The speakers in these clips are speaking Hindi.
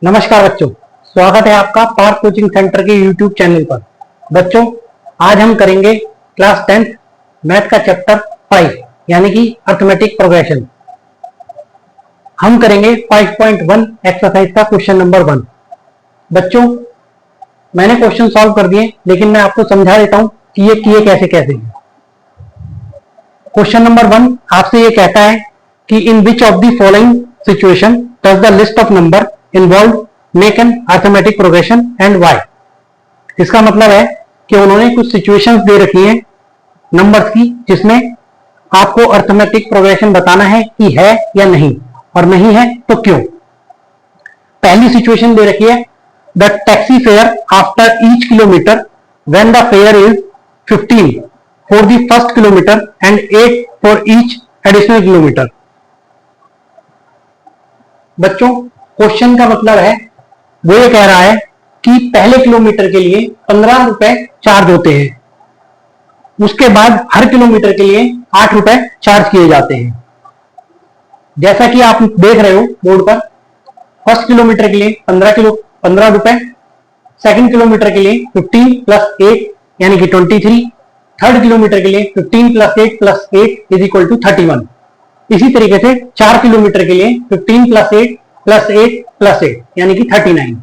नमस्कार बच्चों, स्वागत है आपका पार्थ कोचिंग सेंटर के यूट्यूब चैनल पर। बच्चों, आज हम करेंगे क्लास 10th मैथ का चैप्टर 5 यानी कि अर्थमेटिक प्रोग्रेशन। हम करेंगे 5.1 एक्सरसाइज का क्वेश्चन नंबर 1। बच्चों, मैंने क्वेश्चन सॉल्व कर दिए, लेकिन मैं आपको समझा देता हूं कि ये किए कैसे कैसे हैं। क्वेश्चन नंबर 1 आपसे ये कहता है कि in which of the following situation does the list of number involve make an arithmetic progression and why. इसका मतलब है कि उन्होंने कुछ सिचुएशंस दे रखी हैं नंबर्स की, जिसमें आपको अर्थमेटिक प्रोग्रेशन बताना है कि है या नहीं, और नहीं है तो क्यों। पहली सिचुएशन दे रखी है the taxi fare after each kilometre when the fair is 15 for the first kilometre and 8 for each additional kilometre. बच्चों, क्वेश्चन का मतलब है, वो ये कह रहा है कि पहले किलोमीटर के लिए 15 रुपए चार्ज होते हैं, उसके बाद हर किलोमीटर के लिए 8 रुपए चार्ज किए जाते हैं। जैसा कि आप देख रहे हो बोर्ड पर, फर्स्ट किलोमीटर के लिए 15 रुपए, सेकंड किलोमीटर के लिए 15 प्लस 8 यानी कि 23, थर्ड किलोमीटर के लिए 15 plus 8 plus 8 is equal to 31। इसी तरीके से 4 किलोमीटर के लिए 15 प्लस 8 प्लस 8 प्लस 8 यानी कि 39।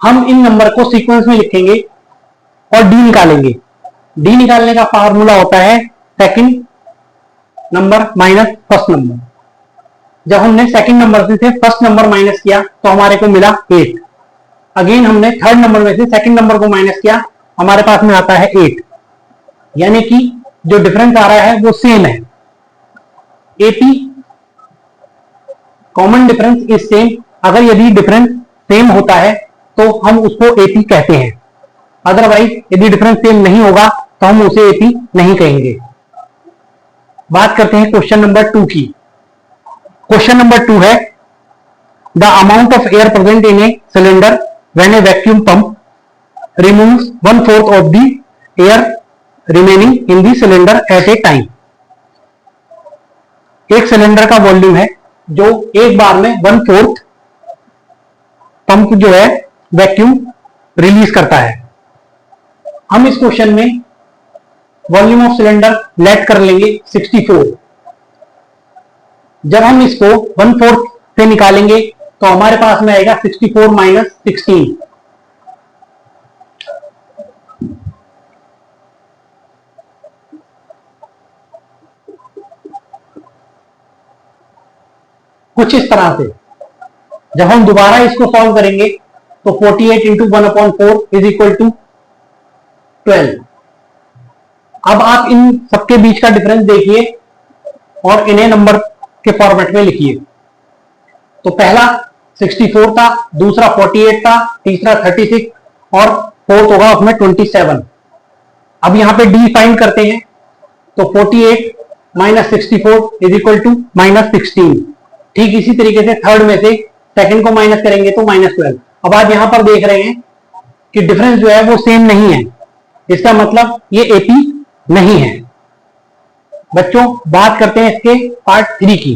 हम इन नंबर को सीक्वेंस में लिखेंगे और डी निकालेंगे। डी निकालने का फार्मूला होता है second number minus first number. जब हमने सेकंड नंबर से फर्स्ट नंबर माइनस किया तो हमारे को मिला 8। अगेन हमने थर्ड नंबर में से सेकंड नंबर को माइनस किया, हमारे पास में आता है 8। यानी कि जो डिफरेंस आ रहा है वो सेम है। AP common difference is same. अगर यदि डिफरेंस सेम होता है तो हम उसको एपी कहते हैं, अदरवाइज यदि डिफरेंस सेम नहीं होगा तो हम उसे एपी नहीं कहेंगे। बात करते हैं क्वेश्चन नंबर 2 की। क्वेश्चन नंबर 2 है the amount of air present in a cylinder when A vacuum pump removes 1/4 of the air remaining in the cylinder eight A time. एक सिलेंडर का वॉल्यूम है जो एक बार में 1/4 पंप जो है वैक्यूम रिलीज करता है। हम इस क्वेश्चन में वॉल्यूम ऑफ सिलेंडर लेट कर लेंगे 64। जब हम इसको 1/4 से निकालेंगे तो हमारे पास में आएगा 64 माइनस 16। कुछ इस तरह से। जब हम दोबारा इसको सॉल्व करेंगे तो 48 इंटू 1/4 इज इक्वल टू 12। अब आप इन सबके बीच का डिफरेंस देखिए और इन्हें नंबर के फॉर्मेट में लिखिए। तो पहला 64 था, दूसरा 48 था, तीसरा 36 और फोर्थ होगा उसमें 27। अब यहां पे डी फाइंड करते हैं तो 48 माइनस 64 इज इक्वल टू माइनस 16। ठीक इसी तरीके से थर्ड में से सेकंड को माइनस करेंगे तो -12। अब आप यहां पर देख रहे हैं कि डिफरेंस जो है वो सेम नहीं है, इसका मतलब ये एपी नहीं है। बच्चों, बात करते हैं इसके पार्ट 3 की।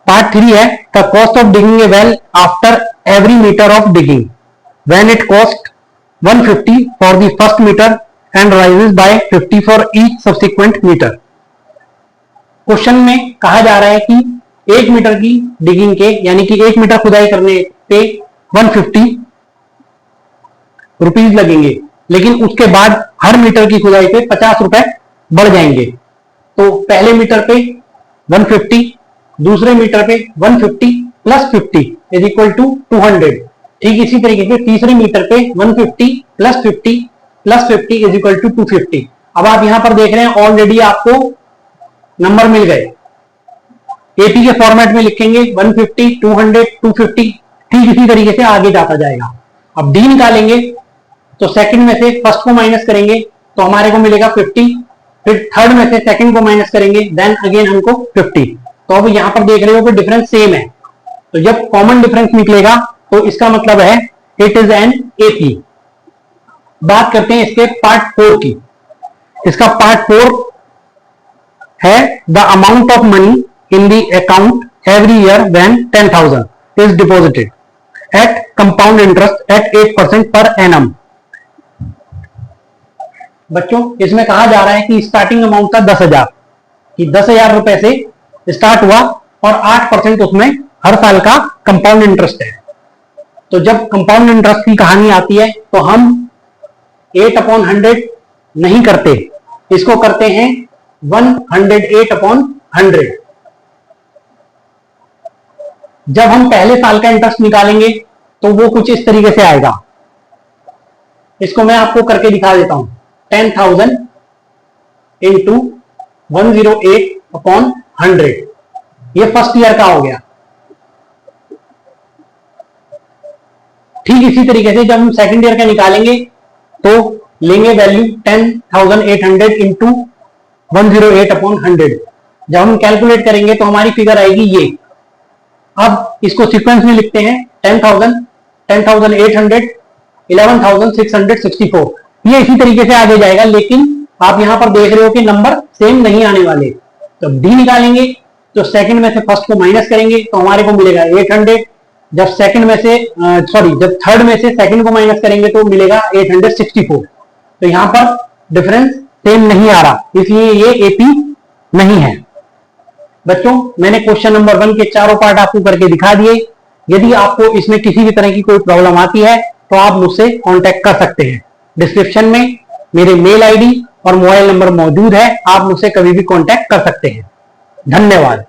पार्ट 3 है the cost of digging a well after every metre of digging when it cost 150 for the first metre and rises by 50 for each subsequent metre. Question में कहा जा रहा है कि 1 मीटर की डिगिंग के यानी कि 1 मीटर खुदाई करने पे 150 रुपीज लगेंगे, लेकिन उसके बाद हर मीटर की खुदाई पे 50 रुपए बढ़ जाएंगे। तो पहले मीटर पे 150, दूसरे मीटर पे 150 प्लस 50 इज इक्वल टू 200। ठीक इसी तरीके से तीसरे मीटर पे 150 plus 50 plus 50 is equal to 250। अब आप यहां पर देख रहे हैं ऑलरेडी आपको नंबर मिल गए। एपी के फॉर्मेट में लिखेंगे 150, 200, 250। ठीक इसी तरीके से आगे जाता जाएगा। अब डी निकालेंगे तो सेकंड में से फर्स्ट को माइनस करेंगे तो हमारे को मिलेगा 50, फिर थर्ड में से सेकंड को माइनस करेंगे देन अगेन हमको 50। तो अब यहां पर देख रहे हो कि डिफरेंस सेम है, तो जब कॉमन डिफरेंस निकलेगा तो इसका मतलब है इट इज एन एपी। बात करते हैं इसके पार्ट 4 की। इसका पार्ट 4 है the amount of money in the account every year when 10,000 is deposited at compound interest at 8% per annum। बच्चों इसमें कहा जा रहा है कि स्टार्टिंग अमाउंट था 10,000, कि 10,000 रुपए से स्टार्ट हुआ और 8% उसमें हर साल का कंपाउंड इंटरेस्ट है। तो जब कंपाउंड इंटरेस्ट की कहानी आती है तो हम 8/100 नहीं करते, इसको करते हैं 108/100। जब हम पहले साल का इंटरेस्ट निकालेंगे तो वो कुछ इस तरीके से आएगा। इसको मैं आपको करके दिखा देता हूं। 10,000 इंटू 108/100, ये फर्स्ट ईयर का हो गया। ठीक इसी तरीके से जब हम सेकंड ईयर का निकालेंगे तो लेंगे वैल्यू 10,800 इंटू 108/100। जब हम कैलकुलेट करेंगे तो हमारी फिगर आएगी ये। अब इसको सीक्वेंस में लिखते हैं 10,000, 10,800, 11,664। ये इसी तरीके से आगे जाएगा, लेकिन आप यहां पर देख रहे हो कि नंबर सेम नहीं आने वाले। तो डी निकालेंगे तो सेकंड में से फर्स्ट को माइनस करेंगे तो हमारे को मिलेगा 800। जब सेकंड में से जब थर्ड में से सेकंड को माइनस करेंगे तो मिलेगा 864। तो यहां पर डिफरेंस सेम नहीं आ रहा, इसलिए ये एपी नहीं है। बच्चों मैंने क्वेश्चन नंबर 1 के चारों पार्ट आपको करके दिखा दिए। यदि आपको इसमें किसी भी तरह की कोई प्रॉब्लम आती है तो आप मुझसे कांटेक्ट कर सकते हैं। डिस्क्रिप्शन में मेरे मेल आईडी और मोबाइल नंबर मौजूद है, आप मुझसे कभी भी कांटेक्ट कर सकते हैं। धन्यवाद।